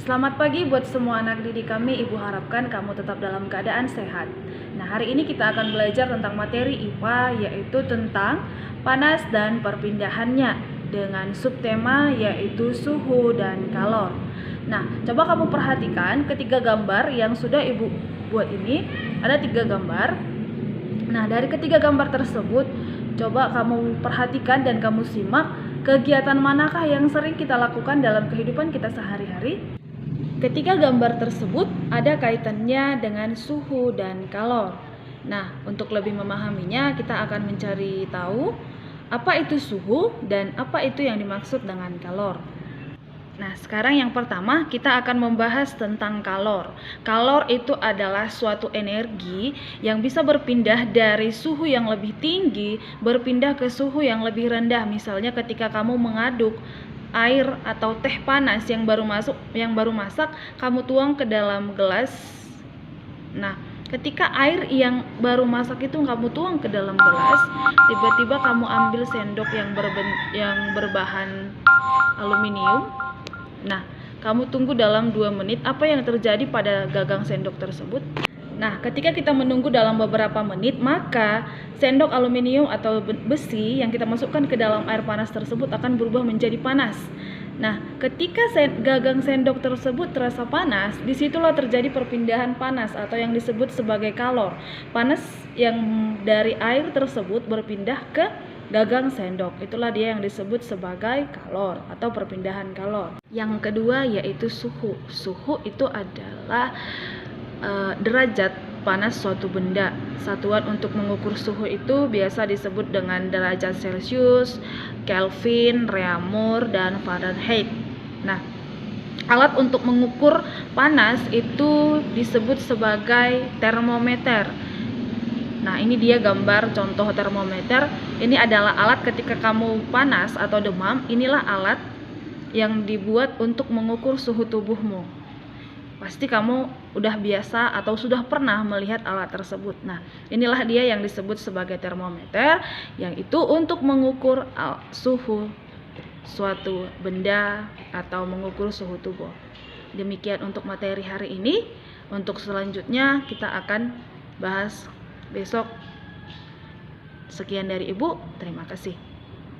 Selamat pagi buat semua anak didik kami. Ibu harapkan kamu tetap dalam keadaan sehat. Nah, hari ini kita akan belajar tentang materi IPA, yaitu tentang panas dan perpindahannya, dengan subtema yaitu suhu dan kalor. Nah, coba kamu perhatikan ketiga gambar yang sudah ibu buat ini. Ada 3 gambar. Nah, dari ketiga gambar tersebut, coba kamu perhatikan dan kamu simak kegiatan manakah yang sering kita lakukan dalam kehidupan kita sehari-hari. Ketiga gambar tersebut ada kaitannya dengan suhu dan kalor. Nah, untuk lebih memahaminya, kita akan mencari tahu apa itu suhu dan apa itu yang dimaksud dengan kalor. Nah, sekarang yang pertama kita akan membahas tentang kalor. Kalor itu adalah suatu energi yang bisa berpindah dari suhu yang lebih tinggi berpindah ke suhu yang lebih rendah. Misalnya ketika kamu mengaduk air atau teh panas yang baru masak, kamu tuang ke dalam gelas. Nah, ketika air yang baru masak itu kamu tuang ke dalam gelas, tiba-tiba kamu ambil sendok yang berbahan aluminium. Nah, kamu tunggu dalam 2 menit. Apa yang terjadi pada gagang sendok tersebut? Nah, ketika kita menunggu dalam beberapa menit, maka sendok aluminium atau besi yang kita masukkan ke dalam air panas tersebut akan berubah menjadi panas. Nah, ketika gagang sendok tersebut terasa panas, disitulah terjadi perpindahan panas atau yang disebut sebagai kalor. Panas yang dari air tersebut berpindah ke gagang sendok. Itulah dia yang disebut sebagai kalor atau perpindahan kalor. Yang kedua yaitu suhu. Suhu itu adalah derajat panas suatu benda. Satuan untuk mengukur suhu itu biasa disebut dengan derajat Celcius, Kelvin, Reaumur, dan Fahrenheit. Nah, alat untuk mengukur panas itu disebut sebagai termometer. Nah, ini dia gambar contoh termometer. Ini adalah alat ketika kamu panas atau demam. Inilah alat yang dibuat untuk mengukur suhu tubuhmu. Pasti kamu udah biasa atau sudah pernah melihat alat tersebut. Nah, inilah dia yang disebut sebagai termometer, yang itu untuk mengukur suhu suatu benda atau mengukur suhu tubuh. Demikian untuk materi hari ini. Untuk selanjutnya kita akan bahas besok. Sekian dari Ibu, terima kasih.